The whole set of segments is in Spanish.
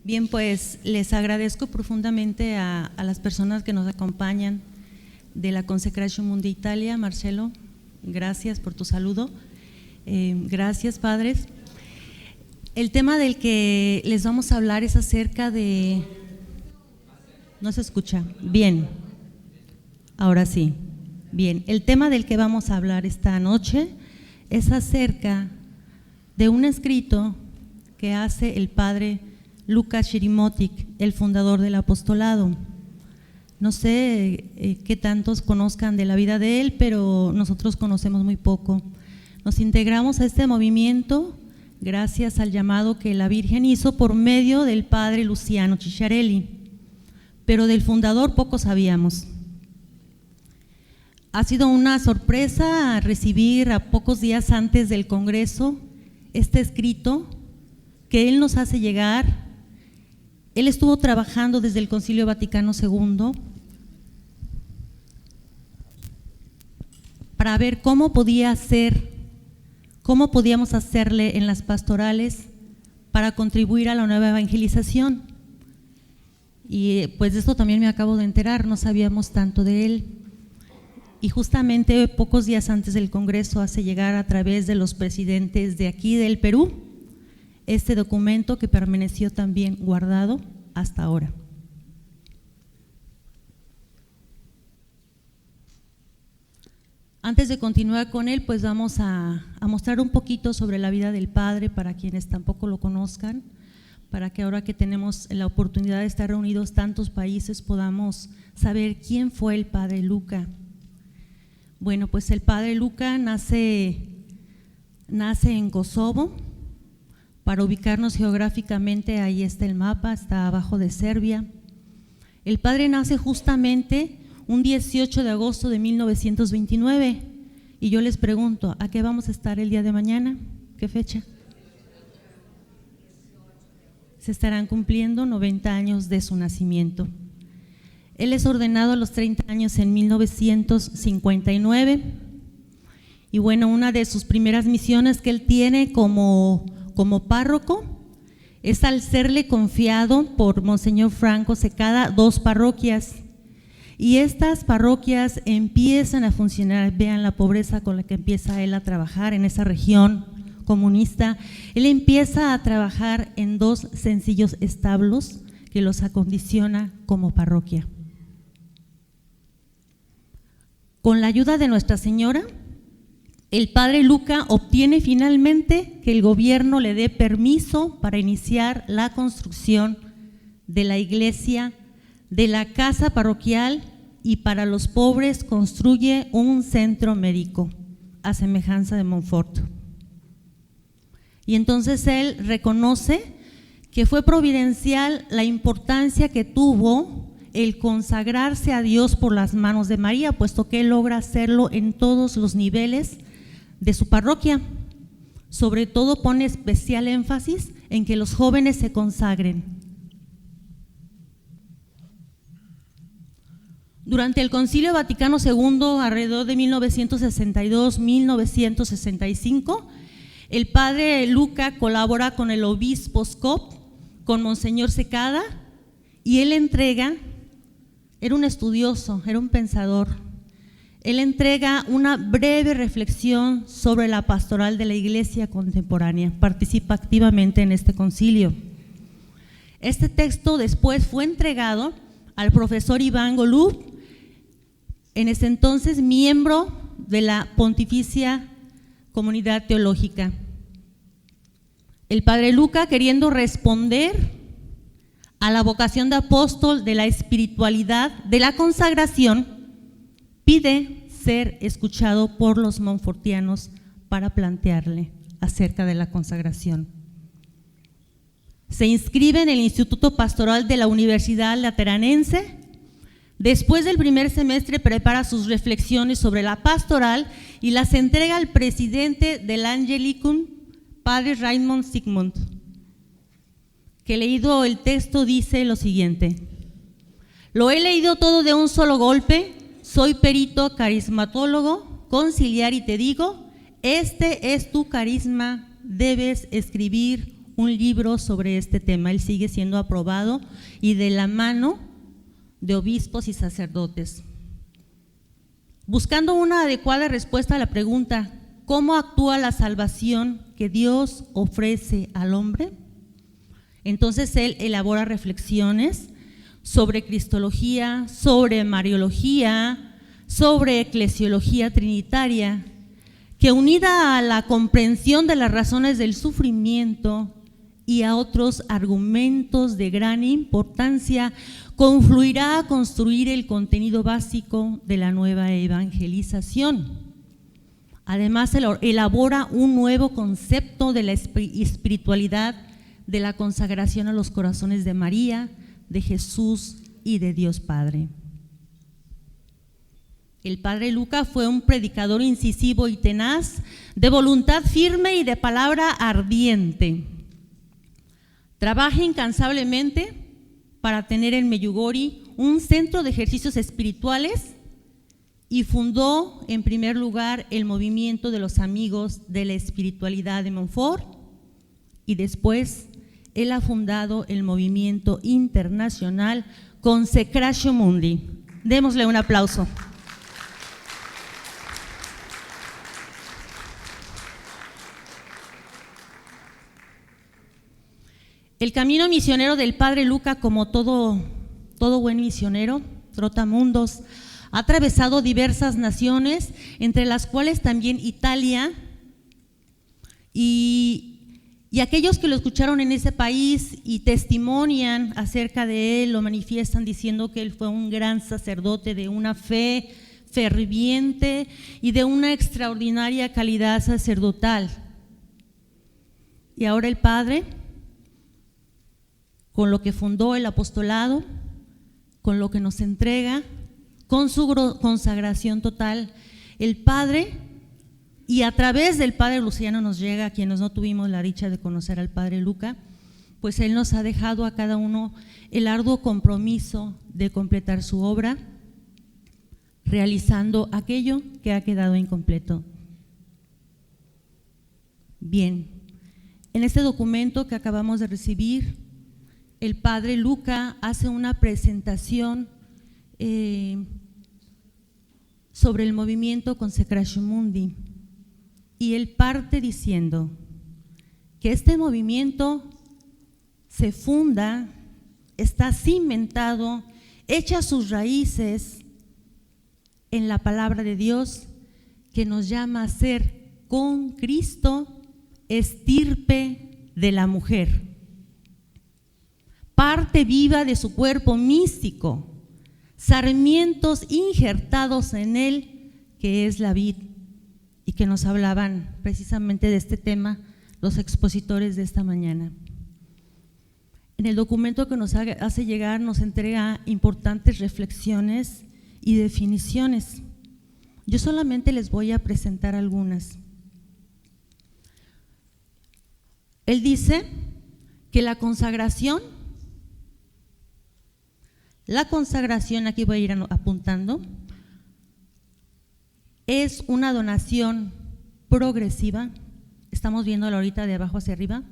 Bien, pues les agradezco profundamente a las personas que nos acompañan de la Consecratio Mundi Italia. Marcelo, gracias por tu saludo. Gracias, padres. El tema del que les vamos a hablar es acerca de… ¿No se escucha? Bien, ahora sí. Bien, el tema del que vamos a hablar esta noche es acerca de un escrito que hace el padre Luca Chirimotic, el fundador del apostolado. No sé qué tantos conozcan de la vida de él, pero nosotros conocemos muy poco. Nos integramos a este movimiento gracias al llamado que la Virgen hizo por medio del padre Luciano Cicciarelli, pero del fundador poco sabíamos. Ha sido una sorpresa recibir a pocos días antes del Congreso este escrito que él nos hace llegar. Él estuvo trabajando desde el Concilio Vaticano II para ver cómo podíamos hacerle en las pastorales para contribuir a la nueva evangelización. Y pues de esto también me acabo de enterar, no sabíamos tanto de él. Y justamente pocos días antes del Congreso hace llegar a través de los presidentes de aquí del Perú este documento que permaneció también guardado hasta ahora. Antes de continuar con él, pues vamos a mostrar un poquito sobre la vida del padre para quienes tampoco lo conozcan, para que ahora que tenemos la oportunidad de estar reunidos tantos países podamos saber quién fue el padre Luca. Bueno, pues el padre Luca nace en Kosovo. Para ubicarnos geográficamente, ahí está el mapa, está abajo de Serbia. El padre nace justamente un 18 de agosto de 1929 y yo les pregunto, ¿a qué vamos a estar el día de mañana? ¿Qué fecha? Se estarán cumpliendo 90 años de su nacimiento. Él es ordenado a los 30 años en 1959 y bueno, una de sus primeras misiones que él tiene como párroco es al serle confiado por Monseñor Franco Secada 2 parroquias y estas parroquias empiezan a funcionar. Vean la pobreza con la que empieza él a trabajar en esa región comunista. Él empieza a trabajar en 2 sencillos establos que los acondiciona como parroquia. Con la ayuda de Nuestra Señora, el padre Luca obtiene finalmente que el gobierno le dé permiso para iniciar la construcción de la iglesia, de la casa parroquial y para los pobres construye un centro médico a semejanza de Monfort. Y entonces él reconoce que fue providencial la importancia que tuvo el consagrarse a Dios por las manos de María, puesto que él logra hacerlo en todos los niveles de su parroquia. Sobre todo pone especial énfasis en que los jóvenes se consagren. Durante el Concilio Vaticano II, alrededor de 1962-1965, el padre Luca colabora con el obispo Skop, con Monseñor Secada, y él entrega, era un estudioso, era un pensador, él entrega una breve reflexión sobre la pastoral de la iglesia contemporánea, participa activamente en este concilio. Este texto después fue entregado al profesor Iván Golub, en ese entonces miembro de la Pontificia Comunidad Teológica. El padre Luca, queriendo responder a la vocación de apóstol de la espiritualidad, de la consagración, pide ser escuchado por los monfortianos para plantearle acerca de la consagración. Se inscribe en el Instituto Pastoral de la Universidad Lateranense. Después del primer semestre prepara sus reflexiones sobre la pastoral y las entrega al presidente del Angelicum, padre Raymond Sigmund, que leído el texto dice lo siguiente: lo he leído todo de un solo golpe, soy perito carismatólogo, conciliar y te digo, este es tu carisma, debes escribir un libro sobre este tema. Él sigue siendo aprobado y de la mano de obispos y sacerdotes. Buscando una adecuada respuesta a la pregunta, ¿cómo actúa la salvación que Dios ofrece al hombre? Entonces él elabora reflexiones sobre cristología, sobre mariología, sobre eclesiología trinitaria, que unida a la comprensión de las razones del sufrimiento y a otros argumentos de gran importancia, confluirá a construir el contenido básico de la nueva evangelización. Además, elabora un nuevo concepto de la espiritualidad, de la consagración a los corazones de María, de Jesús y de Dios Padre. El padre Luca fue un predicador incisivo y tenaz, de voluntad firme y de palabra ardiente. Trabaja incansablemente para tener en Medjugorje un centro de ejercicios espirituales y fundó en primer lugar el movimiento de los Amigos de la Espiritualidad de Montfort, y después él ha fundado el movimiento internacional Consecratio Mundi. Démosle un aplauso. El camino misionero del padre Luca, como todo buen misionero, trotamundos, ha atravesado diversas naciones, entre las cuales también Italia, y aquellos que lo escucharon en ese país y testimonian acerca de él, lo manifiestan diciendo que él fue un gran sacerdote de una fe ferviente y de una extraordinaria calidad sacerdotal. Y ahora el padre, con lo que fundó el apostolado, con lo que nos entrega, con su consagración total, el Padre, y a través del Padre Luciano nos llega, a quienes no tuvimos la dicha de conocer al Padre Luca, pues él nos ha dejado a cada uno el arduo compromiso de completar su obra, realizando aquello que ha quedado incompleto. Bien, en este documento que acabamos de recibir, el padre Luca hace una presentación sobre el movimiento Consecratio Mundi, y él parte diciendo que este movimiento se funda, está cimentado, echa sus raíces en la palabra de Dios, que nos llama a ser con Cristo estirpe de la mujer, parte viva de su cuerpo místico, sarmientos injertados en él, que es la vid, y que nos hablaban precisamente de este tema los expositores de esta mañana. En el documento que nos hace llegar nos entrega importantes reflexiones y definiciones. Yo solamente les voy a presentar algunas. Él dice que la consagración, aquí voy a ir apuntando, es una donación progresiva. Estamos viéndolo ahorita de abajo hacia arriba.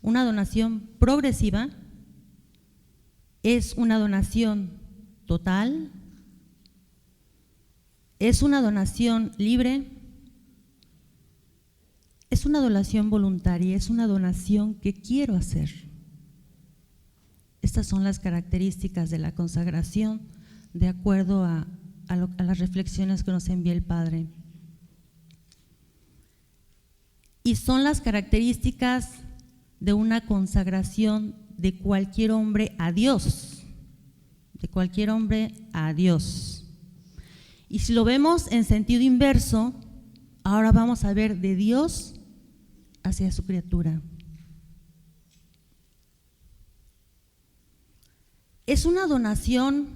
Una donación progresiva es una donación total, es una donación libre, es una donación voluntaria, es una donación que quiero hacer. Estas son las características de la consagración de acuerdo a las reflexiones que nos envía el Padre. Y son las características de una consagración de cualquier hombre a Dios, de cualquier hombre a Dios. Y si lo vemos en sentido inverso, ahora vamos a ver de Dios hacia su criatura. Es una donación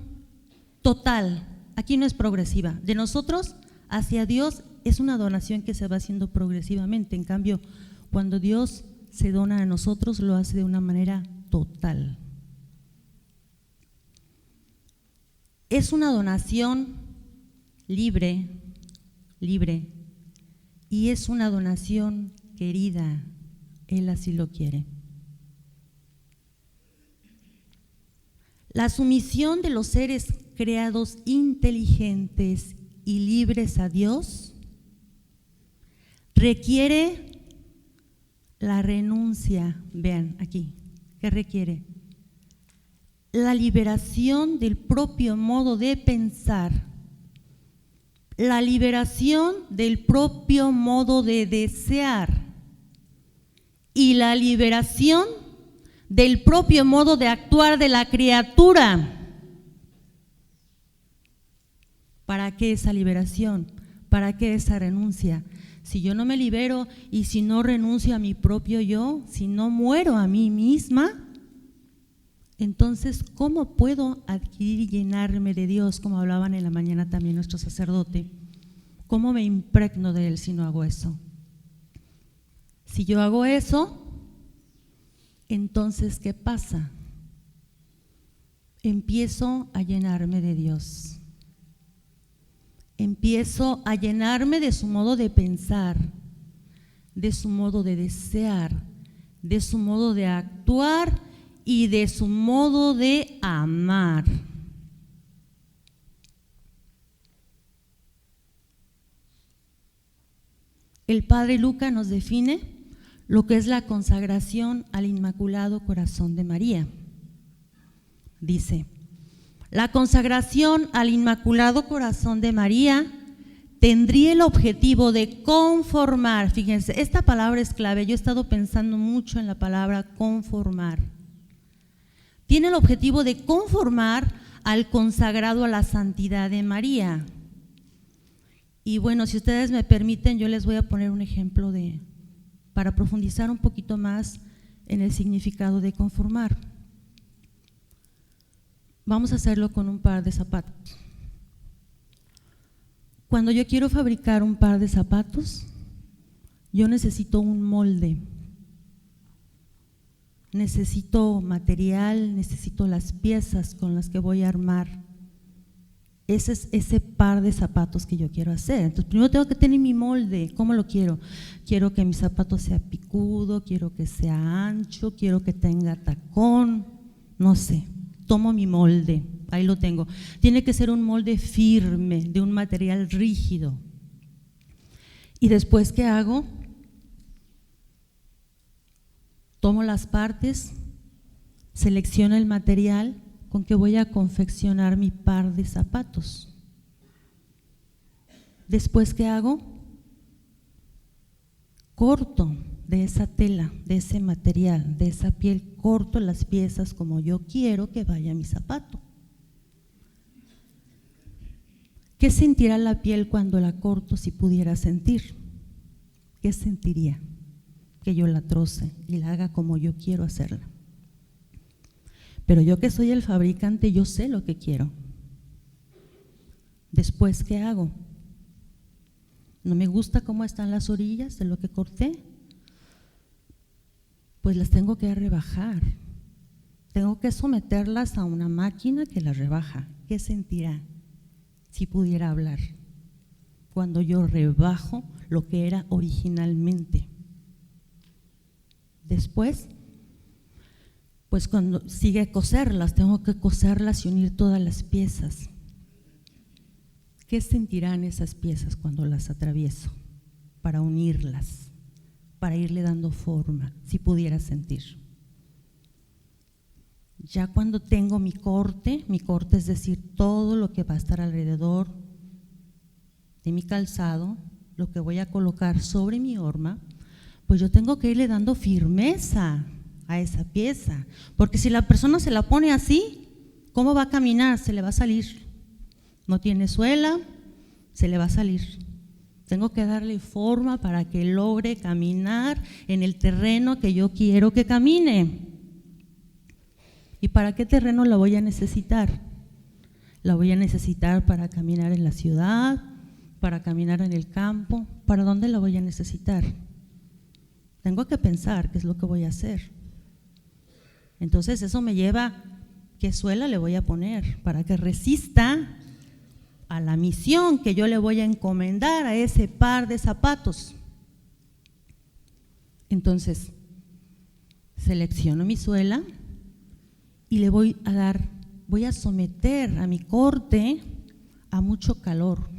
total, aquí no es progresiva. De nosotros hacia Dios es una donación que se va haciendo progresivamente. En cambio, cuando Dios se dona a nosotros, lo hace de una manera total. Es una donación libre, y es una donación querida, Él así lo quiere. La sumisión de los seres creados inteligentes y libres a Dios requiere la renuncia. Vean aquí, ¿qué requiere? La liberación del propio modo de pensar, la liberación del propio modo de desear y la liberación del propio modo de actuar de la criatura. ¿Para qué esa liberación? ¿Para qué esa renuncia? Si yo no me libero y si no renuncio a mi propio yo, si no muero a mí misma, entonces, ¿cómo puedo adquirir y llenarme de Dios? Como hablaban en la mañana también nuestro sacerdote. ¿Cómo me impregno de Él si no hago eso? Si yo hago eso, entonces, ¿qué pasa? Empiezo a llenarme de Dios. Empiezo a llenarme de su modo de pensar, de su modo de desear, de su modo de actuar y de su modo de amar. El Padre Lucas nos define lo que es la consagración al Inmaculado Corazón de María. Dice: la consagración al Inmaculado Corazón de María tendría el objetivo de conformar, fíjense, esta palabra es clave, yo he estado pensando mucho en la palabra conformar. Tiene el objetivo de conformar al consagrado a la santidad de María. Y bueno, si ustedes me permiten, yo les voy a poner un ejemplo para profundizar un poquito más en el significado de conformar. Vamos a hacerlo con un par de zapatos. Cuando yo quiero fabricar un par de zapatos, yo necesito un molde. Necesito material, necesito las piezas con las que voy a armar ese par de zapatos que yo quiero hacer. Entonces, primero tengo que tener mi molde. ¿Cómo lo quiero? Quiero que mi zapato sea picudo, quiero que sea ancho, quiero que tenga tacón, no sé. Tomo mi molde, ahí lo tengo. Tiene que ser un molde firme, de un material rígido. Y después, ¿qué hago? Tomo las partes, selecciono el material con que voy a confeccionar mi par de zapatos. Después, ¿qué hago? Corto de esa tela, de ese material, de esa piel, corto las piezas como yo quiero que vaya mi zapato. ¿Qué sentirá la piel cuando la corto si pudiera sentir? ¿Qué sentiría? Que yo la troce y la haga como yo quiero hacerla. Pero yo que soy el fabricante, yo sé lo que quiero. Después, ¿qué hago? ¿No me gusta cómo están las orillas de lo que corté? Pues las tengo que rebajar. Tengo que someterlas a una máquina que las rebaja. ¿Qué sentirá si pudiera hablar cuando yo rebajo lo que era originalmente? Después, pues cuando sigue coserlas, tengo que coserlas y unir todas las piezas. ¿Qué sentirán esas piezas cuando las atravieso para unirlas, para irle dando forma, si pudiera sentir? Ya cuando tengo mi corte es decir, todo lo que va a estar alrededor de mi calzado, lo que voy a colocar sobre mi horma, pues yo tengo que irle dando firmeza a esa pieza, porque si la persona se la pone así, ¿cómo va a caminar? Se le va a salir. No tiene suela, se le va a salir. Tengo que darle forma para que logre caminar en el terreno que yo quiero que camine. ¿Y para qué terreno la voy a necesitar? La voy a necesitar para caminar en la ciudad, para caminar en el campo. ¿Para dónde la voy a necesitar? Tengo que pensar qué es lo que voy a hacer. Entonces eso me lleva, ¿qué suela le voy a poner para que resista a la misión que yo le voy a encomendar a ese par de zapatos? Entonces, Selecciono mi suela y le voy a someter a mi corte a mucho calor.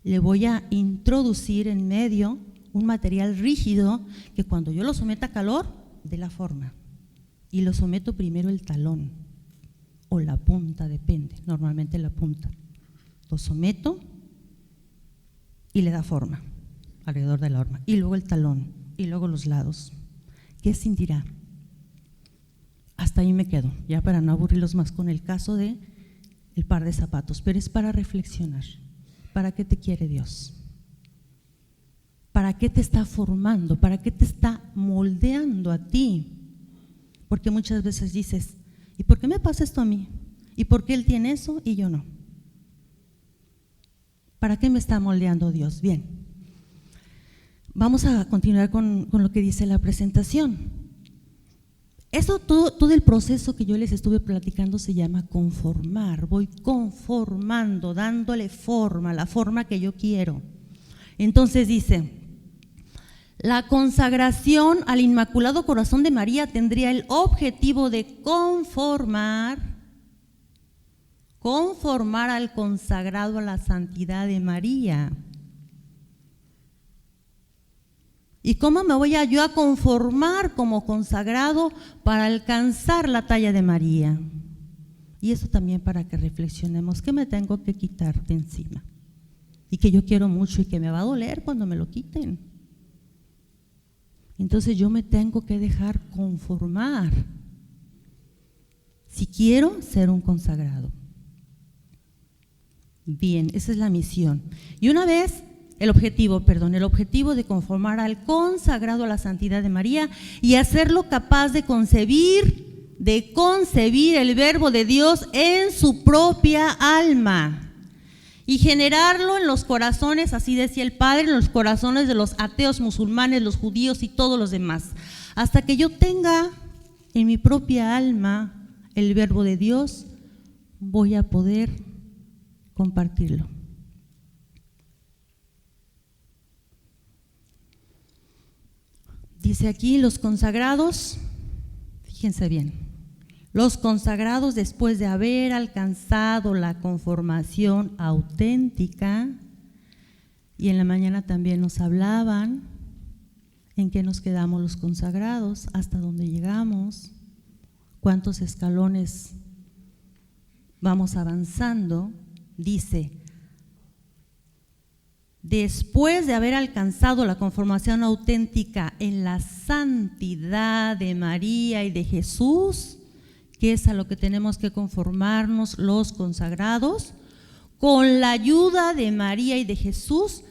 Le voy a introducir en medio un material rígido que cuando yo lo someta a calor, dé la forma. Y lo someto primero el talón o la punta, depende, normalmente la punta. Lo someto y le da forma alrededor de la horma. Y luego el talón y luego los lados. ¿Qué sentirá? Hasta ahí me quedo, ya para no aburrirlos más con el caso de el par de zapatos, pero es para reflexionar. ¿Para qué te quiere Dios? ¿Para qué te está formando? ¿Para qué te está moldeando a ti? Porque muchas veces dices, ¿y por qué me pasa esto a mí? ¿Y por qué él tiene eso y yo no? ¿Para qué me está moldeando Dios? Bien, vamos a continuar con lo que dice la presentación. Eso, todo el proceso que yo les estuve platicando se llama conformar. Voy conformando, dándole forma, la forma que yo quiero. Entonces dice, la consagración al Inmaculado Corazón de María tendría el objetivo de conformar al consagrado a la santidad de María. ¿Y cómo me voy yo a conformar como consagrado para alcanzar la talla de María? Y eso también para que reflexionemos, ¿qué me tengo que quitar de encima? Y que yo quiero mucho y que me va a doler cuando me lo quiten. Entonces yo me tengo que dejar conformar si quiero ser un consagrado. Bien, esa es la misión. Y una vez el objetivo de conformar al consagrado a la santidad de María y hacerlo capaz de concebir el verbo de Dios en su propia alma y generarlo en los corazones, así decía el Padre, en los corazones de los ateos, musulmanes, los judíos y todos los demás, hasta que yo tenga en mi propia alma el verbo de Dios, voy a poder compartirlo. Dice aquí los consagrados, fíjense bien, los consagrados después de haber alcanzado la conformación auténtica, y en la mañana también nos hablaban en qué nos quedamos los consagrados, hasta dónde llegamos, cuántos escalones vamos avanzando. Dice, después de haber alcanzado la conformación auténtica en la santidad de María y de Jesús, que es a lo que tenemos que conformarnos los consagrados, con la ayuda de María y de Jesús,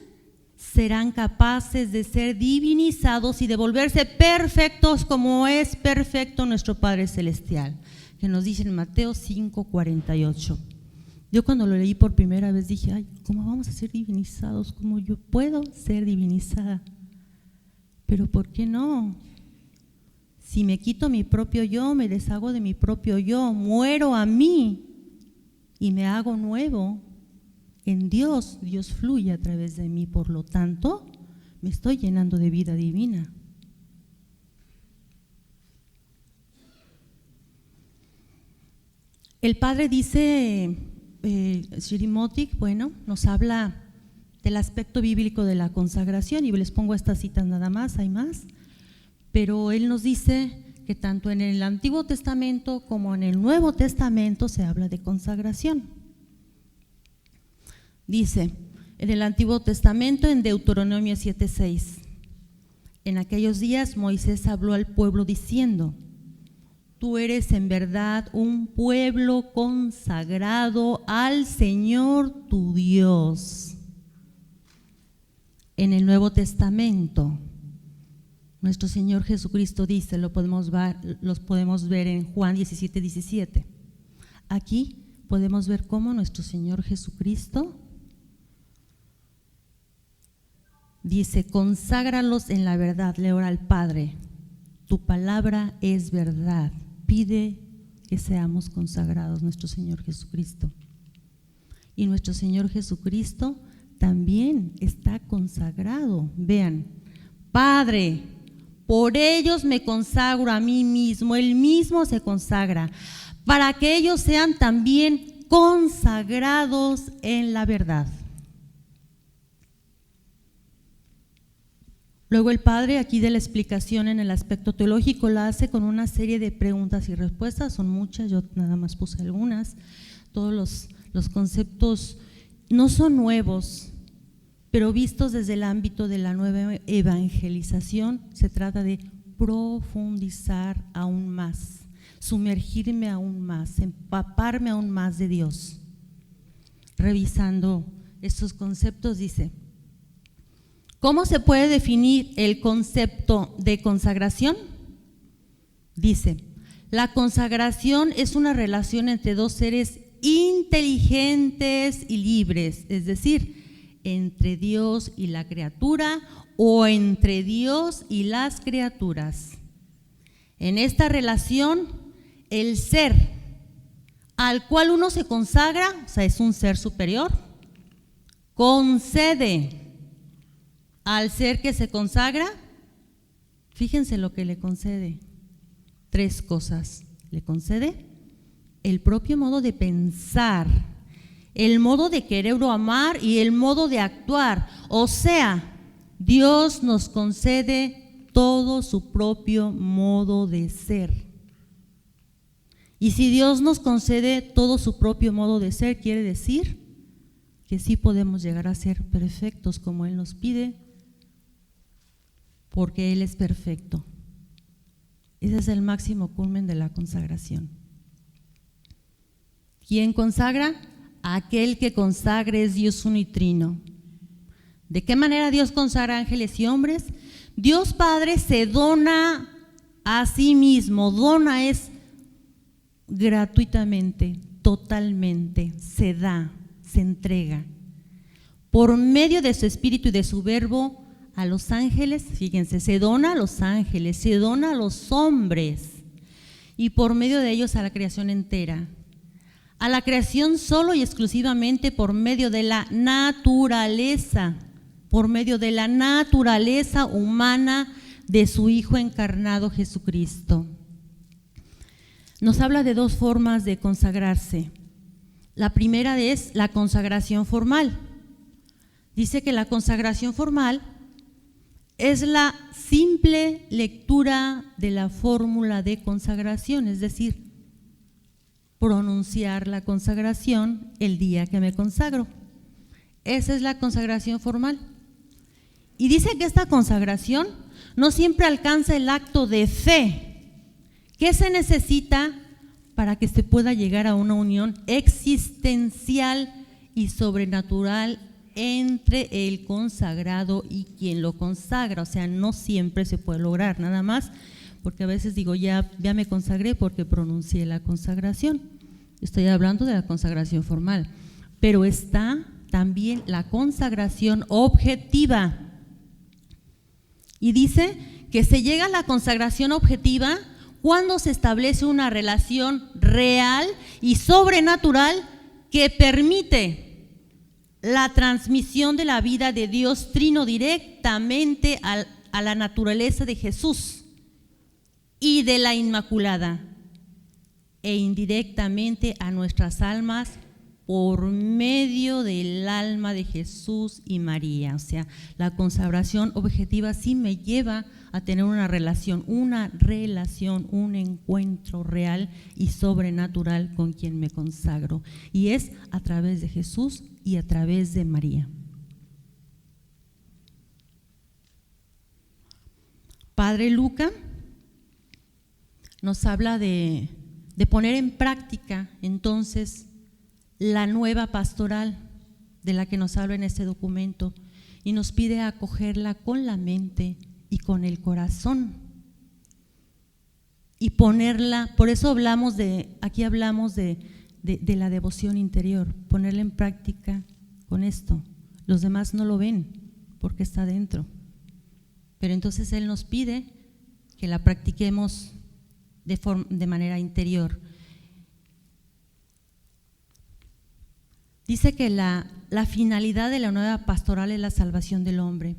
serán capaces de ser divinizados y de volverse perfectos como es perfecto nuestro Padre Celestial, que nos dice en Mateo 5:48. Yo cuando lo leí por primera vez dije, ay, ¿cómo vamos a ser divinizados? ¿Cómo yo puedo ser divinizada? Pero ¿por qué no? Si me quito mi propio yo, me deshago de mi propio yo, muero a mí y me hago nuevo en Dios, Dios fluye a través de mí, por lo tanto, me estoy llenando de vida divina. El Padre dice, Shirimotik, bueno, nos habla del aspecto bíblico de la consagración, y les pongo estas citas nada más, hay más, pero él nos dice que tanto en el Antiguo Testamento como en el Nuevo Testamento se habla de consagración. Dice, en el Antiguo Testamento, en Deuteronomio 7:6, en aquellos días Moisés habló al pueblo diciendo, tú eres en verdad un pueblo consagrado al Señor tu Dios. En el Nuevo Testamento, nuestro Señor Jesucristo dice, los podemos ver en Juan 17:17. Aquí podemos ver cómo nuestro Señor Jesucristo dice, conságralos en la verdad, le ora al Padre, tu palabra es verdad. Pide que seamos consagrados, nuestro Señor Jesucristo. Y nuestro Señor Jesucristo también está consagrado. Vean, Padre, Por ellos me consagro a mí mismo, Él mismo se consagra, para que ellos sean también consagrados en la verdad. Luego el Padre, aquí de la explicación en el aspecto teológico, la hace con una serie de preguntas y respuestas, son muchas, yo nada más puse algunas. Todos los conceptos no son nuevos, pero vistos desde el ámbito de la nueva evangelización, se trata de profundizar aún más, sumergirme aún más, empaparme aún más de Dios. Revisando estos conceptos, dice: ¿cómo se puede definir el concepto de consagración? Dice: la consagración es una relación entre dos seres inteligentes y libres, es decir, entre Dios y la criatura o entre Dios y las criaturas. En esta relación, el ser al cual uno se consagra, o sea, es un ser superior, concede al ser que se consagra, fíjense lo que le concede: 3 cosas. Le concede el propio modo de pensar, el modo de querer o amar y el modo de actuar. O sea, Dios nos concede todo su propio modo de ser. Y si Dios nos concede todo su propio modo de ser, quiere decir que sí podemos llegar a ser perfectos como Él nos pide, porque Él es perfecto. Ese es el máximo culmen de la consagración. ¿Quién consagra? Aquel que consagra es Dios uno y trino. ¿De qué manera Dios consagra ángeles y hombres? Dios Padre se dona a sí mismo. Dona es gratuitamente, totalmente, se da, se entrega. Por medio de su Espíritu y de su Verbo, a los ángeles, fíjense, se dona a los ángeles, se dona a los hombres, y por medio de ellos a la creación entera. A la creación solo y exclusivamente por medio de la naturaleza, humana de su Hijo encarnado Jesucristo. Nos habla de 2 formas de consagrarse. La primera es la consagración formal. Dice que la consagración formal es la simple lectura de la fórmula de consagración, es decir, pronunciar la consagración el día que me consagro. Esa es la consagración formal. Y dice que esta consagración no siempre alcanza el acto de fe. ¿Qué se necesita para que se pueda llegar a una unión existencial y sobrenatural entre el consagrado y quien lo consagra? O sea, no siempre se puede lograr, nada más porque a veces digo, ya me consagré porque pronuncié la consagración. Estoy hablando de la consagración formal, pero está también la consagración objetiva. Y dice que se llega a la consagración objetiva cuando se establece una relación real y sobrenatural que permite la transmisión de la vida de Dios Trino directamente a la naturaleza de Jesús y de la Inmaculada, e indirectamente a nuestras almas por medio del alma de Jesús y María. O sea, la consagración objetiva sí me lleva a tener una relación, un encuentro real y sobrenatural con quien me consagro, y es a través de Jesús y a través de María. Padre Luca nos habla de poner en práctica entonces la nueva pastoral de la que nos habla en este documento, y nos pide acogerla con la mente y con el corazón y ponerla. Por eso aquí hablamos de la devoción interior, ponerla en práctica con esto. Los demás no lo ven porque está dentro, pero entonces Él nos pide que la practiquemos de manera interior. Dice que la finalidad de la nueva pastoral es la salvación del hombre.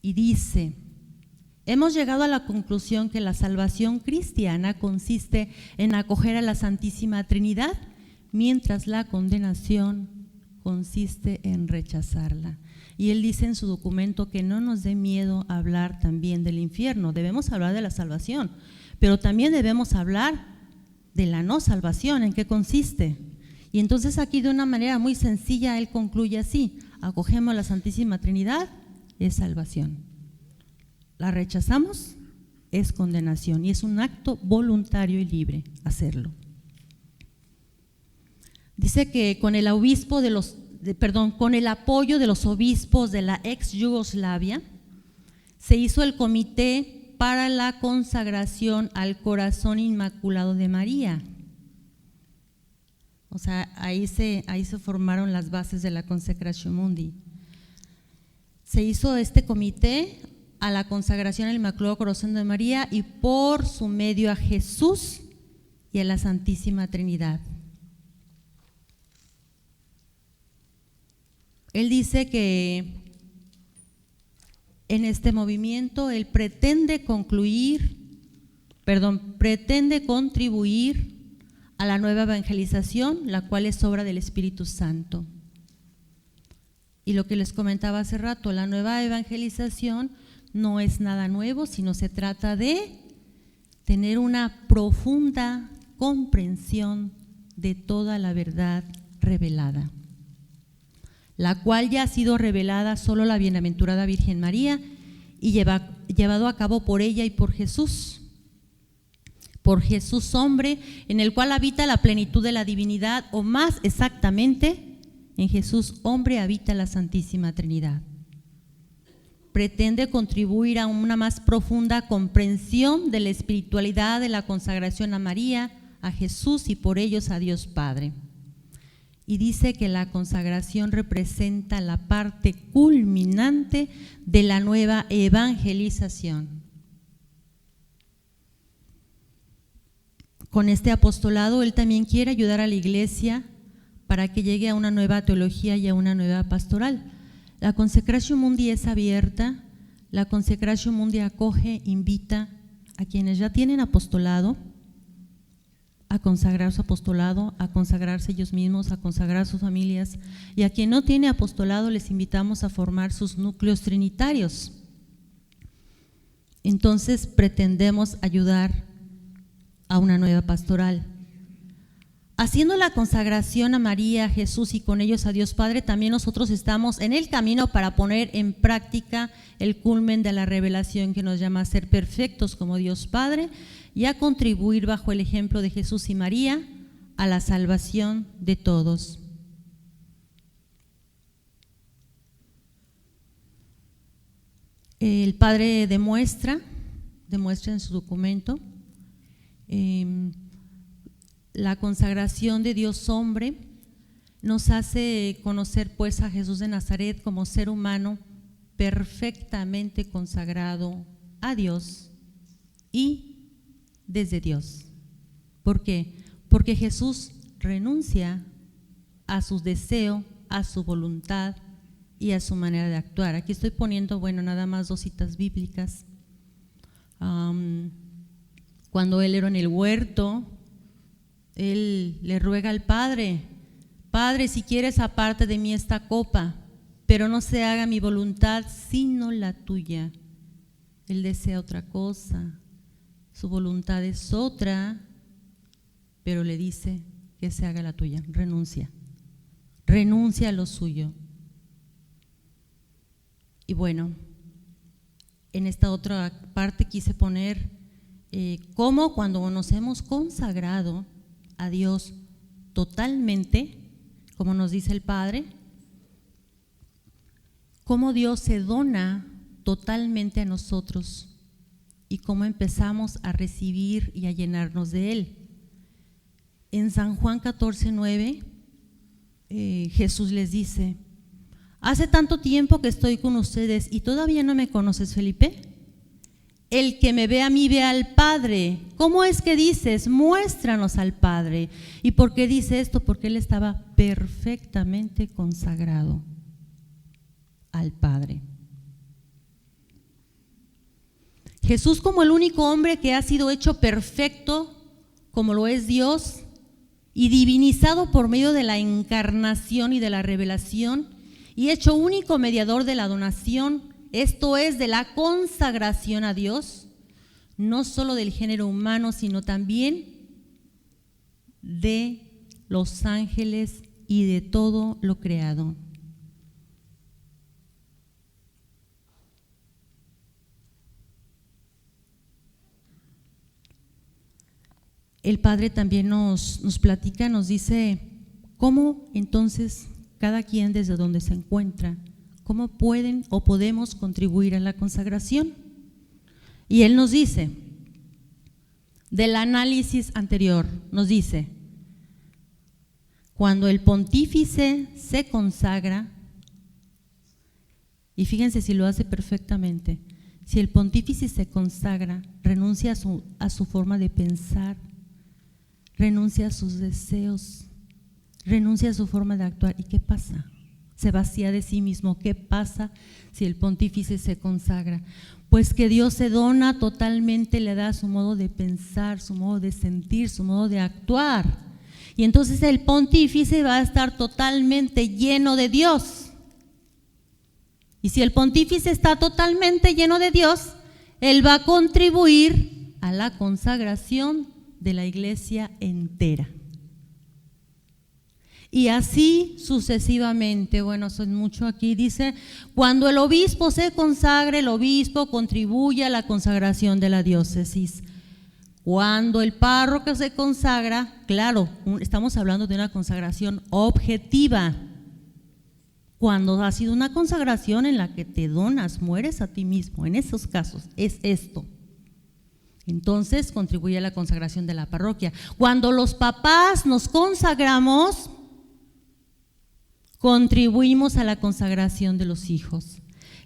Y dice: Hemos llegado a la conclusión que la salvación cristiana consiste en acoger a la Santísima Trinidad, mientras la condenación consiste en rechazarla. Y él dice en su documento que no nos dé miedo hablar también del infierno. Debemos hablar de la salvación, pero también debemos hablar de la no salvación, ¿en qué consiste? Y entonces aquí de una manera muy sencilla él concluye así: acogemos a la Santísima Trinidad, es salvación. La rechazamos, es condenación, y es un acto voluntario y libre hacerlo. Dice que con el apoyo de los obispos de la ex Yugoslavia, se hizo el Comité para la Consagración al Corazón Inmaculado de María. O sea, ahí se formaron las bases de la Consecratio Mundi. Se hizo este comité a la consagración al Inmaculado Corazón de María y por su medio a Jesús y a la Santísima Trinidad. Él dice que en este movimiento él pretende contribuir a la nueva evangelización, la cual es obra del Espíritu Santo. Y lo que les comentaba hace rato, la nueva evangelización no es nada nuevo, sino se trata de tener una profunda comprensión de toda la verdad revelada, la cual ya ha sido revelada solo la bienaventurada Virgen María y llevado a cabo por ella y por Jesús hombre, en el cual habita la plenitud de la divinidad, o más exactamente, en Jesús hombre habita la Santísima Trinidad. Pretende contribuir a una más profunda comprensión de la espiritualidad de la consagración a María, a Jesús y por ellos a Dios Padre. Y dice que la consagración representa la parte culminante de la nueva evangelización. Con este apostolado él también quiere ayudar a la Iglesia para que llegue a una nueva teología y a una nueva pastoral. La Consecratio Mundi es abierta, la Consecratio Mundi acoge, invita a quienes ya tienen apostolado a consagrar su apostolado, a consagrarse ellos mismos, a consagrar sus familias, y a quien no tiene apostolado les invitamos a formar sus núcleos trinitarios. Entonces pretendemos ayudar a una nueva pastoral. Haciendo la consagración a María, a Jesús y con ellos a Dios Padre, también nosotros estamos en el camino para poner en práctica el culmen de la revelación que nos llama a ser perfectos como Dios Padre y a contribuir bajo el ejemplo de Jesús y María a la salvación de todos. El Padre demuestra en su documento la consagración de Dios hombre nos hace conocer pues a Jesús de Nazaret como ser humano perfectamente consagrado a Dios y desde Dios. ¿Por qué? Porque Jesús renuncia a su deseo, a su voluntad y a su manera de actuar. Aquí estoy poniendo, nada más 2 citas bíblicas. Cuando él era en el huerto, él le ruega al Padre: Padre, si quieres, aparte de mí esta copa, pero no se haga mi voluntad sino la tuya. Él desea otra cosa, su voluntad es otra, pero le dice que se haga la tuya. Renuncia a lo suyo. Y en esta otra parte quise poner cómo cuando nos hemos consagrado a Dios totalmente, como nos dice el Padre, cómo Dios se dona totalmente a nosotros y cómo empezamos a recibir y a llenarnos de Él. En San Juan 14:9, Jesús les dice: hace tanto tiempo que estoy con ustedes y todavía no me conoces, Felipe. El que me ve a mí ve al Padre. ¿Cómo es que dices? Muéstranos al Padre. ¿Y por qué dice esto? Porque él estaba perfectamente consagrado al Padre. Jesús, como el único hombre que ha sido hecho perfecto, como lo es Dios, y divinizado por medio de la encarnación y de la revelación, y hecho único mediador de la donación, esto es, de la consagración a Dios, no solo del género humano, sino también de los ángeles y de todo lo creado. El Padre también nos platica, nos dice cómo entonces cada quien desde donde se encuentra, cómo pueden o podemos contribuir a la consagración. Y Él nos dice, del análisis anterior, nos dice, cuando el pontífice se consagra, y fíjense si lo hace perfectamente, si el pontífice se consagra, renuncia a su forma de pensar, renuncia a sus deseos, renuncia a su forma de actuar. ¿Y qué pasa? Se vacía de sí mismo. ¿Qué pasa si el pontífice se consagra? Pues que Dios se dona totalmente, le da su modo de pensar, su modo de sentir, su modo de actuar. Y entonces el pontífice va a estar totalmente lleno de Dios. Y si el pontífice está totalmente lleno de Dios, él va a contribuir a la consagración de la iglesia entera. Y así sucesivamente. Bueno, son mucho aquí. Dice, cuando el obispo se consagre, el obispo contribuye a la consagración de la diócesis. Cuando el párroco se consagra, claro, estamos hablando de una consagración objetiva. Cuando ha sido una consagración en la que te donas, mueres a ti mismo, en esos casos es esto. Entonces contribuye a la consagración de la parroquia. Cuando los papás nos consagramos, contribuimos a la consagración de los hijos.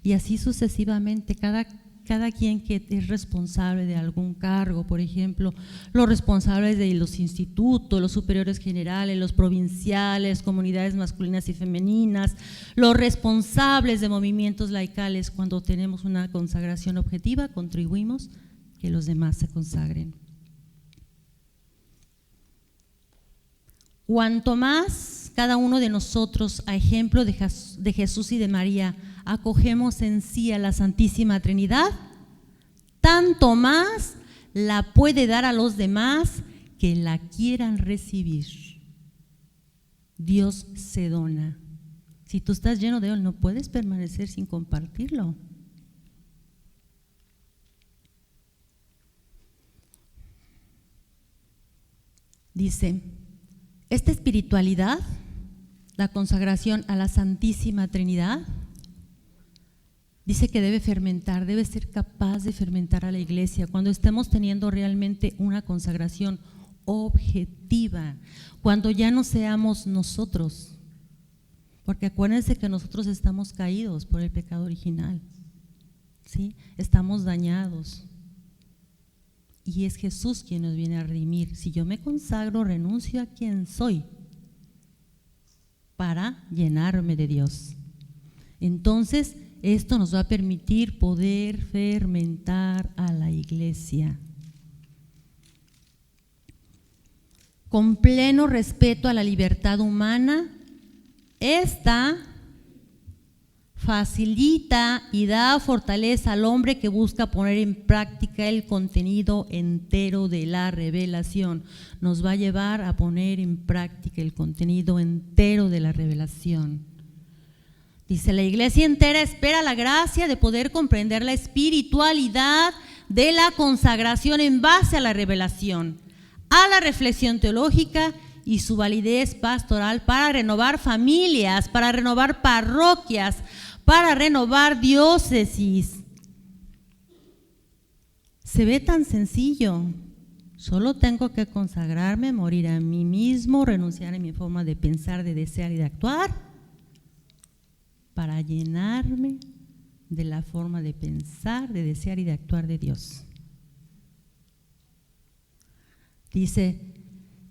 Y así sucesivamente, cada quien que es responsable de algún cargo, por ejemplo, los responsables de los institutos, los superiores generales, los provinciales, comunidades masculinas y femeninas, los responsables de movimientos laicales, cuando tenemos una consagración objetiva, contribuimos que los demás se consagren. Cuanto más cada uno de nosotros, a ejemplo de Jesús y de María, acogemos en sí a la Santísima Trinidad, tanto más la puede dar a los demás que la quieran recibir. Dios se dona. Si tú estás lleno de Él, no puedes permanecer sin compartirlo. Dice, esta espiritualidad, la consagración a la Santísima Trinidad, dice que debe fermentar, debe ser capaz de fermentar a la iglesia cuando estemos teniendo realmente una consagración objetiva, cuando ya no seamos nosotros, porque acuérdense que nosotros estamos caídos por el pecado original, ¿sí? Estamos dañados. Y es Jesús quien nos viene a redimir. Si yo me consagro, renuncio a quien soy para llenarme de Dios. Entonces, esto nos va a permitir poder fermentar a la iglesia. Con pleno respeto a la libertad humana, esta facilita y da fortaleza al hombre que busca poner en práctica el contenido entero de la revelación. Nos va a llevar a poner en práctica el contenido entero de la revelación. Dice, la iglesia entera espera la gracia de poder comprender la espiritualidad de la consagración en base a la revelación, a la reflexión teológica y su validez pastoral para renovar familias, para renovar parroquias, para renovar diócesis. Se ve tan sencillo. Solo tengo que consagrarme, morir a mí mismo, renunciar a mi forma de pensar, de desear y de actuar para llenarme de la forma de pensar, de desear y de actuar de Dios. Dice,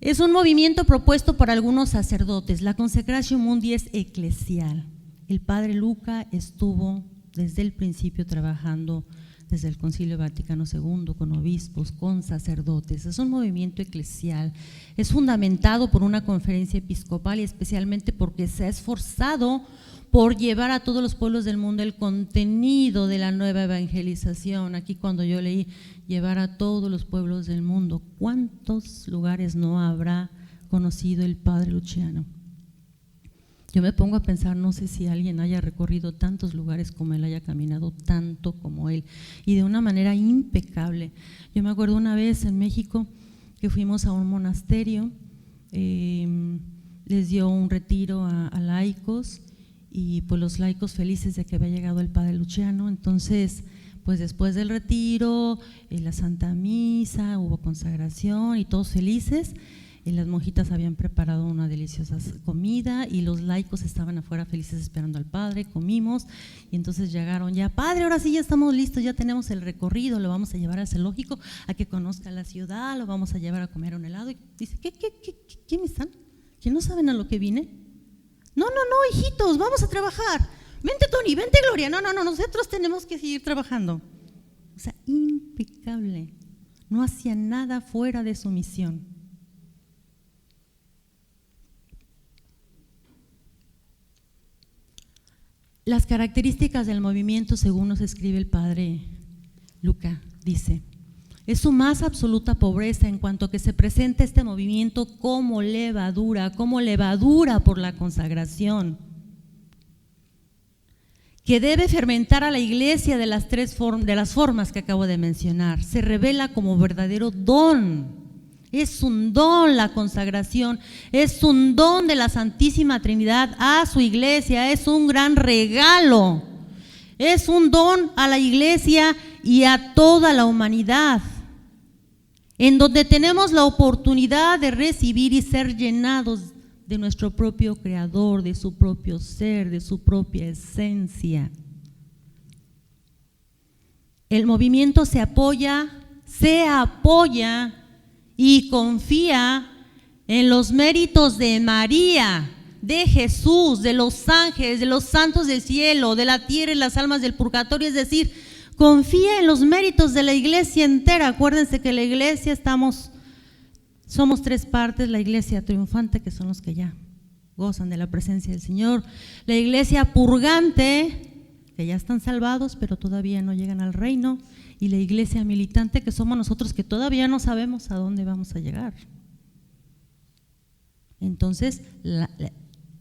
es un movimiento propuesto por algunos sacerdotes. La Consecratio Mundi es eclesial. El padre Luca estuvo desde el principio trabajando desde el Concilio Vaticano II, con obispos, con sacerdotes. Es un movimiento eclesial, es fundamentado por una conferencia episcopal y especialmente porque se ha esforzado por llevar a todos los pueblos del mundo el contenido de la nueva evangelización. Aquí cuando yo leí llevar a todos los pueblos del mundo, ¿cuántos lugares no habrá conocido el padre Luciano? Yo me pongo a pensar, no sé si alguien haya recorrido tantos lugares como él, haya caminado tanto como él, y de una manera impecable. Yo me acuerdo una vez en México que fuimos a un monasterio, les dio un retiro a laicos, y pues los laicos felices de que había llegado el padre Luciano. Entonces, pues después del retiro, la Santa Misa, hubo consagración y todos felices. Las monjitas habían preparado una deliciosa comida y los laicos estaban afuera felices esperando al padre, comimos y entonces llegaron ya, padre, ahora sí ya estamos listos, ya tenemos el recorrido, lo vamos a llevar al zoológico a que conozca la ciudad, lo vamos a llevar a comer un helado. Y dice, ¿quién están? ¿Que no saben a lo que vine? No, hijitos, vamos a trabajar. Vente, Tony, vente, Gloria. No, nosotros tenemos que seguir trabajando. O sea, impecable. No hacía nada fuera de su misión. Las características del movimiento, según nos escribe el padre Luca, dice: es su más absoluta pobreza en cuanto que se presenta este movimiento como levadura por la consagración, que debe fermentar a la iglesia de las formas que acabo de mencionar. Se revela como verdadero don. Es un don la consagración, es un don de la Santísima Trinidad a su iglesia, es un gran regalo, es un don a la iglesia y a toda la humanidad, en donde tenemos la oportunidad de recibir y ser llenados de nuestro propio Creador, de su propio ser, de su propia esencia. El movimiento se apoya y confía en los méritos de María, de Jesús, de los ángeles, de los santos del cielo, de la tierra y las almas del purgatorio, es decir, confía en los méritos de la iglesia entera. Acuérdense que la iglesia somos tres partes: la iglesia triunfante, que son los que ya gozan de la presencia del Señor; la iglesia purgante, que ya están salvados pero todavía no llegan al reino; y la iglesia militante, que somos nosotros, que todavía no sabemos a dónde vamos a llegar. Entonces,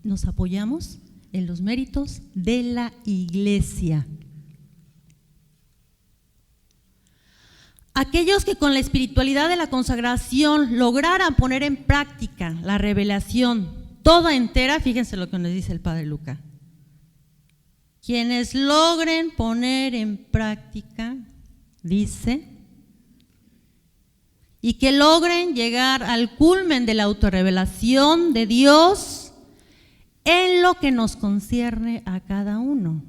nos apoyamos en los méritos de la iglesia. Aquellos que con la espiritualidad de la consagración lograran poner en práctica la revelación toda entera, fíjense lo que nos dice el padre Luca: quienes logren poner en práctica, dice, y que logren llegar al culmen de la autorrevelación de Dios en lo que nos concierne a cada uno,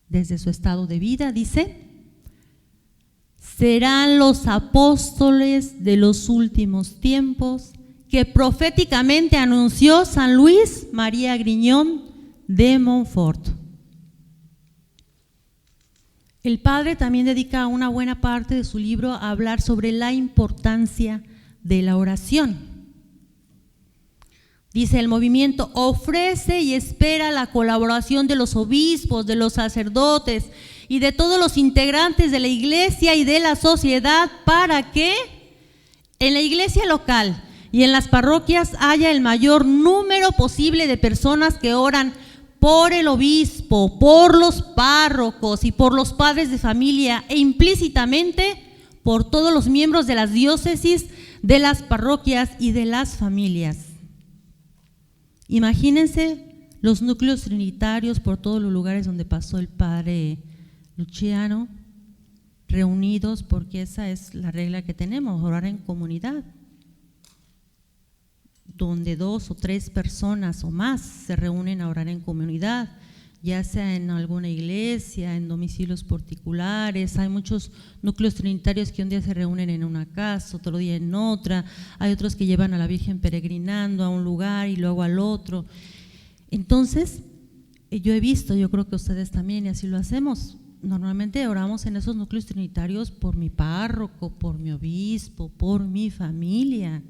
desde su estado de vida, dice, serán los apóstoles de los últimos tiempos que proféticamente anunció San Luis María Griñón de Montfort. El padre también dedica una buena parte de su libro a hablar sobre la importancia de la oración. Dice: el movimiento ofrece y espera la colaboración de los obispos, de los sacerdotes y de todos los integrantes de la iglesia y de la sociedad para que en la iglesia local y en las parroquias haya el mayor número posible de personas que oran por el obispo, por los párrocos y por los padres de familia, e implícitamente por todos los miembros de las diócesis, de las parroquias y de las familias. Imagínense los núcleos trinitarios por todos los lugares donde pasó el padre Luciano, reunidos, porque esa es la regla que tenemos: orar en comunidad, donde 2 o 3 personas o más se reúnen a orar en comunidad, ya sea en alguna iglesia, en domicilios particulares. Hay muchos núcleos trinitarios que un día se reúnen en una casa, otro día en otra. Hay otros que llevan a la Virgen peregrinando a un lugar y luego al otro. Entonces, yo he visto, yo creo que ustedes también, y así lo hacemos, normalmente oramos en esos núcleos trinitarios por mi párroco, por mi obispo, por mi familia.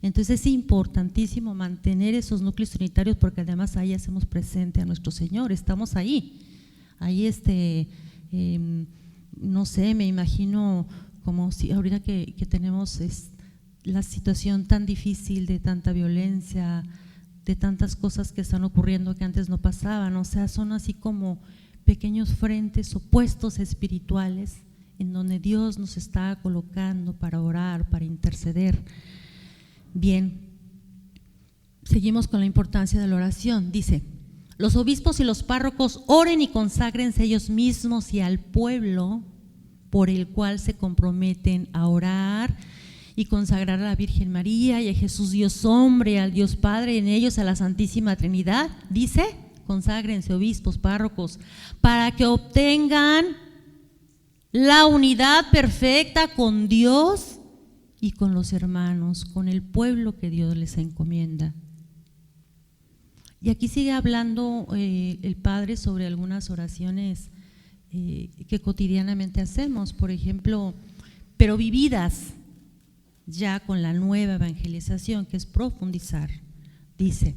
Entonces es importantísimo mantener esos núcleos trinitarios, porque además ahí hacemos presente a nuestro Señor, estamos ahí. Ahí no sé, me imagino como si ahorita que tenemos la situación tan difícil de tanta violencia, de tantas cosas que están ocurriendo que antes no pasaban, o sea, son así como pequeños frentes opuestos espirituales en donde Dios nos está colocando para orar, para interceder. Bien, seguimos con la importancia de la oración. Dice: los obispos y los párrocos oren y conságrense ellos mismos y al pueblo por el cual se comprometen a orar y consagrar a la Virgen María y a Jesús Dios hombre, al Dios Padre, en ellos a la Santísima Trinidad. Dice: conságrense obispos, párrocos, para que obtengan la unidad perfecta con Dios y con los hermanos, con el pueblo que Dios les encomienda. Y aquí sigue hablando el Padre sobre algunas oraciones que cotidianamente hacemos, por ejemplo, pero vividas ya con la nueva evangelización, que es profundizar. Dice: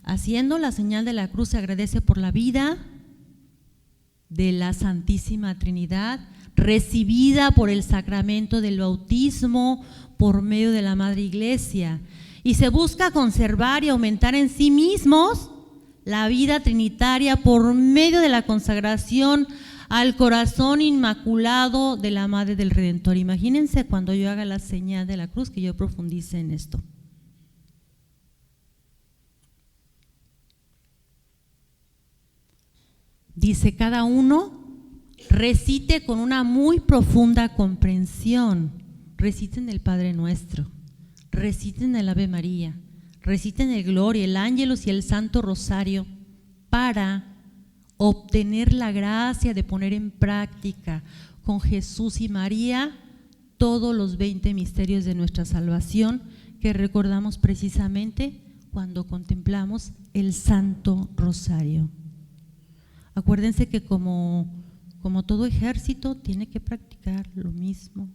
haciendo la señal de la cruz se agradece por la vida de la Santísima Trinidad, recibida por el sacramento del bautismo por medio de la Madre Iglesia, y se busca conservar y aumentar en sí mismos la vida trinitaria por medio de la consagración al corazón inmaculado de la Madre del Redentor. Imagínense cuando yo haga la señal de la cruz, que yo profundice en esto. Dice: cada uno recite con una muy profunda comprensión, reciten el Padre Nuestro, reciten el Ave María, reciten el Gloria, el Ángelus y el Santo Rosario, para obtener la gracia de poner en práctica con Jesús y María todos los 20 misterios de nuestra salvación, que recordamos precisamente cuando contemplamos el Santo Rosario. Acuérdense que como todo ejército tiene que practicar lo mismo,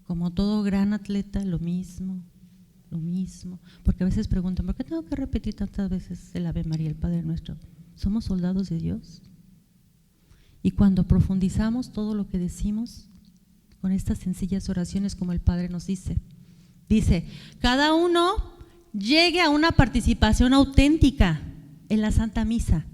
como todo gran atleta, lo mismo, porque a veces preguntan: ¿por qué tengo que repetir tantas veces el Ave María, el Padre Nuestro? Somos soldados de Dios, y cuando profundizamos todo lo que decimos con estas sencillas oraciones, como el Padre nos dice, cada uno llegue a una participación auténtica en la Santa Misa,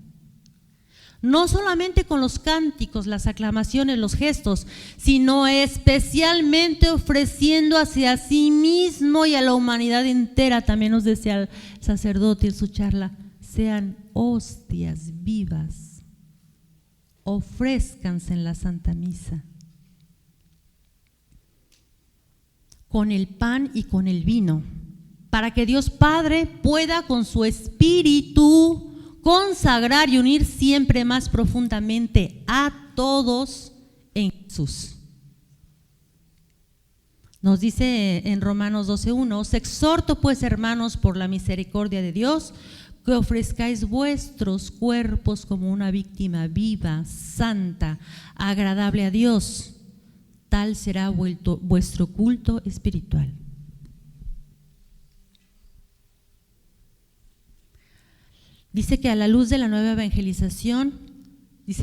no solamente con los cánticos, las aclamaciones, los gestos, sino especialmente ofreciendo hacia sí mismo y a la humanidad entera. También nos decía el sacerdote en su charla: sean hostias vivas, ofrézcanse en la Santa Misa, con el pan y con el vino, para que Dios Padre pueda con su Espíritu consagrar y unir siempre más profundamente a todos en Jesús. Nos dice en Romanos 12:1: os exhorto pues, hermanos, por la misericordia de Dios, que ofrezcáis vuestros cuerpos como una víctima viva, santa, agradable a Dios. Tal será vuestro culto espiritual. Dice que a la luz de la nueva evangelización,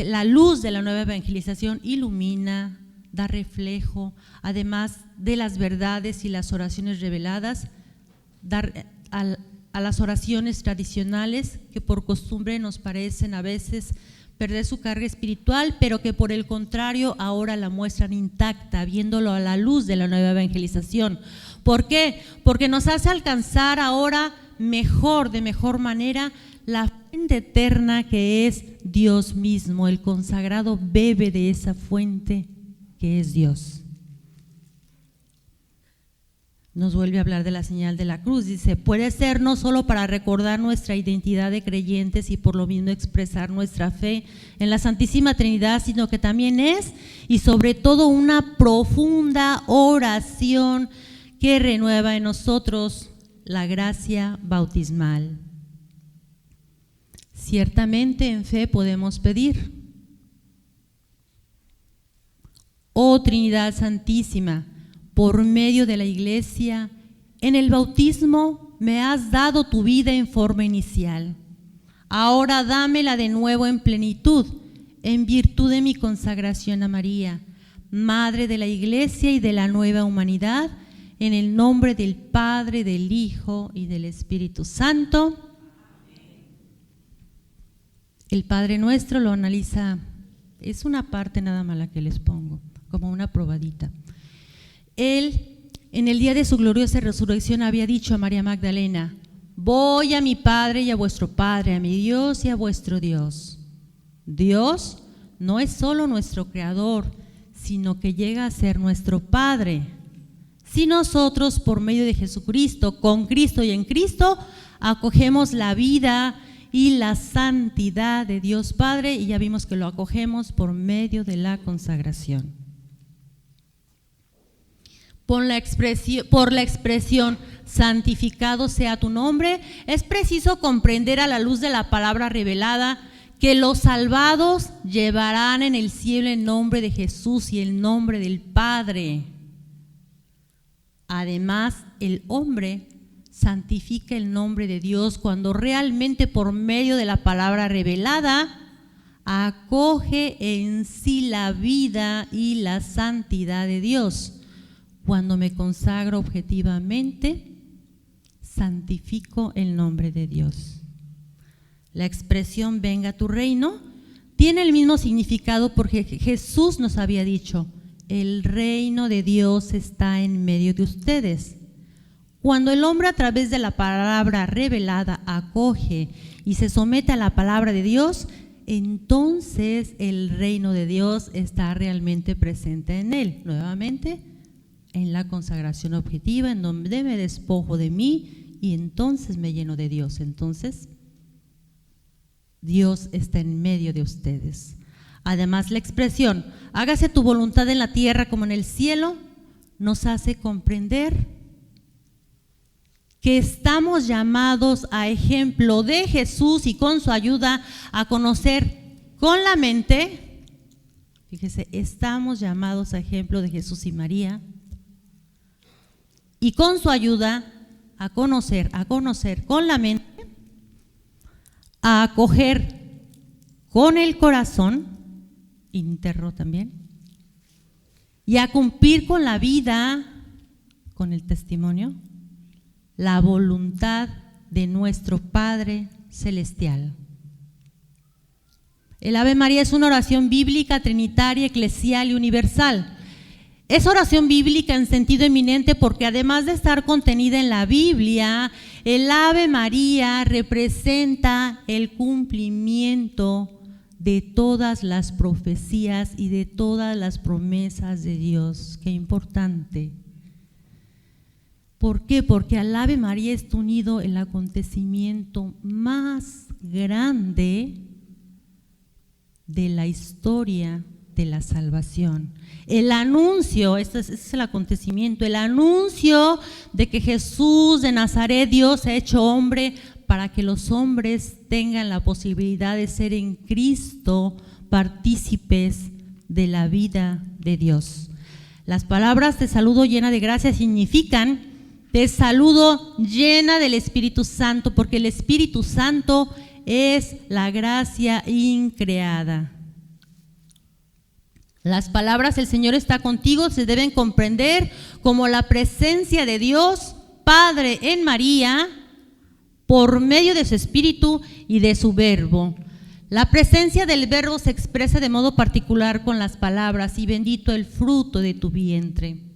la luz de la nueva evangelización ilumina, da reflejo, además de las verdades y las oraciones reveladas, a las oraciones tradicionales, que por costumbre nos parecen a veces perder su carga espiritual, pero que por el contrario ahora la muestran intacta, viéndolo a la luz de la nueva evangelización. ¿Por qué? Porque nos hace alcanzar ahora de mejor manera, la fuente eterna que es Dios mismo. El consagrado bebe de esa fuente que es Dios. Nos vuelve a hablar de la señal de la cruz. Dice: puede ser no solo para recordar nuestra identidad de creyentes y por lo mismo expresar nuestra fe en la Santísima Trinidad, sino que también es y sobre todo una profunda oración que renueva en nosotros la gracia bautismal. Ciertamente en fe podemos pedir, oh Trinidad Santísima, por medio de la Iglesia, en el bautismo me has dado tu vida en forma inicial. Ahora dámela de nuevo en plenitud, en virtud de mi consagración a María, Madre de la Iglesia y de la nueva humanidad, en el nombre del Padre, del Hijo y del Espíritu Santo. El Padre Nuestro lo analiza, es una parte nada más la que les pongo, como una probadita. Él, en el día de su gloriosa resurrección, había dicho a María Magdalena: voy a mi Padre y a vuestro Padre, a mi Dios y a vuestro Dios. Dios no es solo nuestro Creador, sino que llega a ser nuestro Padre. Si nosotros, por medio de Jesucristo, con Cristo y en Cristo, acogemos la vida y la santidad de Dios Padre, y ya vimos que lo acogemos por medio de la consagración. Por la expresión santificado sea tu nombre, es preciso comprender a la luz de la palabra revelada que los salvados llevarán en el cielo el nombre de Jesús y el nombre del Padre. Además, el hombre santifica el nombre de Dios cuando realmente, por medio de la palabra revelada, acoge en sí la vida y la santidad de Dios. Cuando me consagro objetivamente, santifico el nombre de Dios. La expresión venga tu reino tiene el mismo significado porque Jesús nos había dicho: el reino de Dios está en medio de ustedes. Cuando el hombre, a través de la palabra revelada, acoge y se somete a la palabra de Dios, entonces el reino de Dios está realmente presente en él. Nuevamente, en la consagración objetiva, en donde me despojo de mí y entonces me lleno de Dios. Entonces, Dios está en medio de ustedes. Además, la expresión hágase tu voluntad en la tierra como en el cielo nos hace comprender que estamos llamados, a ejemplo de Jesús y con su ayuda, a conocer con la mente. Fíjese, estamos llamados a ejemplo de Jesús y María, y con su ayuda a conocer con la mente, a acoger con el corazón interno también, y a cumplir con la vida, con el testimonio, la voluntad de nuestro Padre Celestial. El Ave María es una oración bíblica, trinitaria, eclesial y universal. Es oración bíblica en sentido eminente porque, además de estar contenida en la Biblia, el Ave María representa el cumplimiento de todas las profecías y de todas las promesas de Dios. Qué importante. ¿Por qué? Porque al Ave María está unido el acontecimiento más grande de la historia de la salvación. El anuncio, este es el acontecimiento, el anuncio de que Jesús de Nazaret, Dios ha hecho hombre, para que los hombres tengan la posibilidad de ser en Cristo partícipes de la vida de Dios. Las palabras "te saludo llena de gracia" significan "te saludo llena del Espíritu Santo", porque el Espíritu Santo es la gracia increada. Las palabras "el Señor está contigo" se deben comprender como la presencia de Dios Padre en María por medio de su Espíritu y de su Verbo. La presencia del Verbo se expresa de modo particular con las palabras "y bendito el fruto de tu vientre".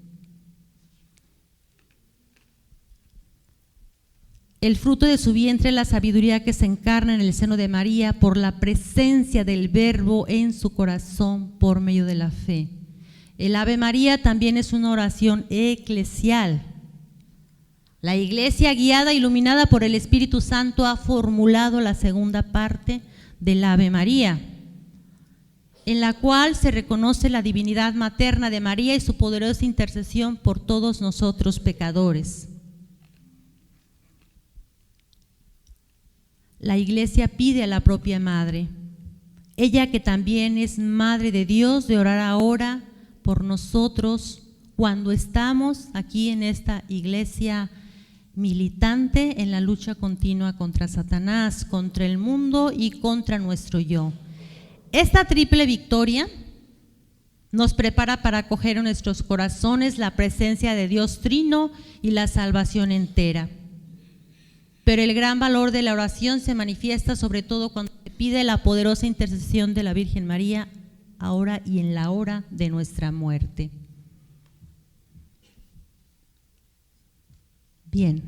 El fruto de su vientre es la sabiduría que se encarna en el seno de María por la presencia del Verbo en su corazón por medio de la fe. El Ave María también es una oración eclesial. La Iglesia, guiada e iluminada por el Espíritu Santo, ha formulado la segunda parte del Ave María, en la cual se reconoce la divinidad materna de María y su poderosa intercesión por todos nosotros pecadores. La Iglesia pide a la propia Madre, ella que también es Madre de Dios, de orar ahora por nosotros cuando estamos aquí en esta iglesia militante en la lucha continua contra Satanás, contra el mundo y contra nuestro yo. Esta triple victoria nos prepara para acoger en nuestros corazones la presencia de Dios Trino y la salvación entera. Pero el gran valor de la oración se manifiesta sobre todo cuando se pide la poderosa intercesión de la Virgen María, ahora y en la hora de nuestra muerte. Bien,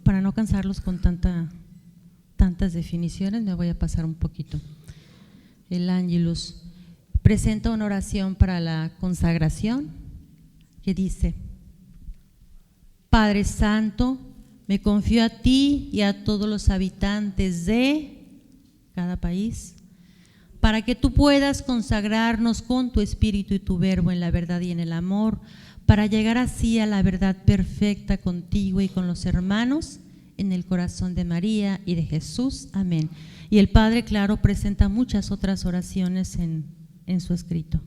para no cansarlos con tantas definiciones, me voy a pasar un poquito. El Ángelus presenta una oración para la consagración que dice: Padre Santo, me confío a ti y a todos los habitantes de cada país, para que tú puedas consagrarnos con tu Espíritu y tu Verbo en la verdad y en el amor, para llegar así a la verdad perfecta contigo y con los hermanos, en el corazón de María y de Jesús. Amén. Y el Padre, claro, presenta muchas otras oraciones en su escrito.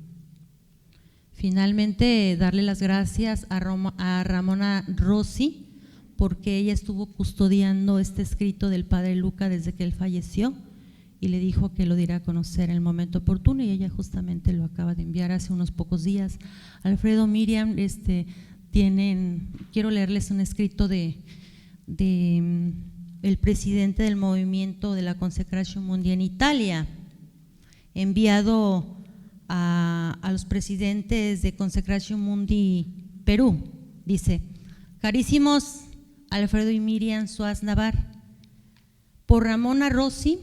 Finalmente, darle las gracias a Ramona Rossi, porque ella estuvo custodiando este escrito del Padre Luca desde que él falleció, y le dijo que lo diera a conocer en el momento oportuno, y ella justamente lo acaba de enviar hace unos pocos días. Alfredo, Miriam, quiero leerles un escrito de el presidente del movimiento de la Consecratio Mundi en Italia, enviado a los presidentes de Consecratio Mundi Perú. Dice: carísimos Alfredo y Miriam Suárez Navar, por Ramona Rossi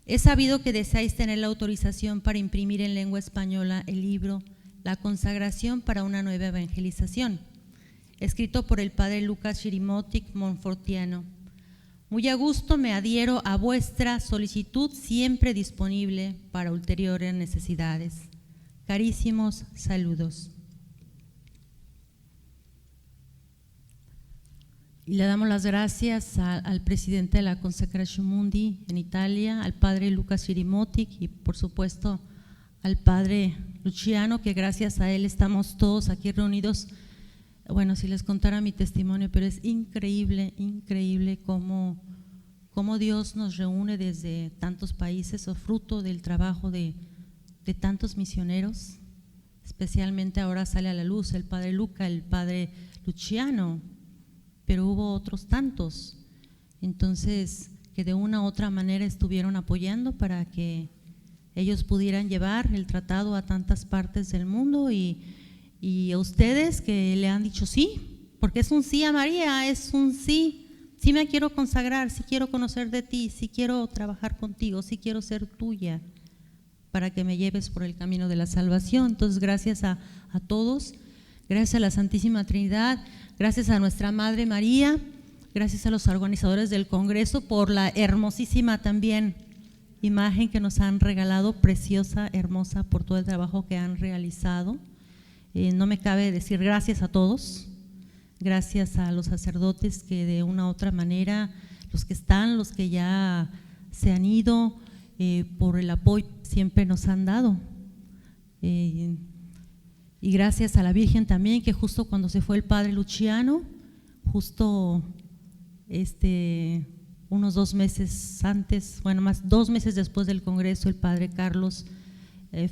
he sabido que deseáis tener la autorización para imprimir en lengua española el libro La consagración para una nueva evangelización, escrito por el padre Lucas Chirimotic Monfortiano. Muy a gusto me adhiero a vuestra solicitud, siempre disponible para ulteriores necesidades. Carísimos saludos. Y le damos las gracias al presidente de la Consecratio Mundi en Italia, al padre Lucas Chirimotic y por supuesto al padre Luciano, que gracias a él estamos todos aquí reunidos. Bueno, si les contara mi testimonio, pero es increíble, increíble cómo Dios nos reúne desde tantos países, o fruto del trabajo de tantos misioneros. Especialmente ahora sale a la luz el padre Luca, el padre Luciano, pero hubo otros tantos, entonces, que de una u otra manera estuvieron apoyando para que ellos pudieran llevar el tratado a tantas partes del mundo, y a ustedes que le han dicho sí, porque es un sí a María, es un sí me quiero consagrar, sí quiero conocer de ti, sí quiero trabajar contigo, sí quiero ser tuya, para que me lleves por el camino de la salvación. Entonces, gracias a todos, gracias a la Santísima Trinidad, gracias a nuestra Madre María, gracias a los organizadores del Congreso por la hermosísima también imagen que nos han regalado, preciosa, hermosa, por todo el trabajo que han realizado. No me cabe decir gracias a todos, gracias a los sacerdotes que de una u otra manera, los que están, los que ya se han ido, por el apoyo que siempre nos han dado. Y gracias a la Virgen también, que justo cuando se fue el padre Luciano, justo unos 2 meses antes, bueno, más 2 meses después del Congreso, el padre Carlos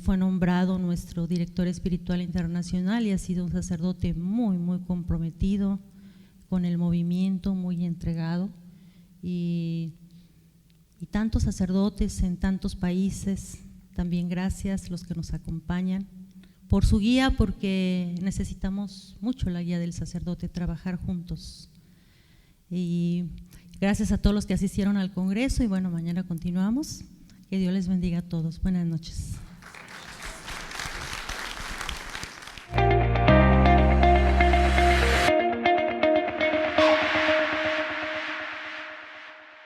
fue nombrado nuestro director espiritual internacional, y ha sido un sacerdote muy, muy comprometido con el movimiento, muy entregado, y tantos sacerdotes en tantos países, también gracias los que nos acompañan por su guía, porque necesitamos mucho la guía del sacerdote, trabajar juntos. Y gracias a todos los que asistieron al Congreso, y bueno, mañana continuamos. Que Dios les bendiga a todos. Buenas noches.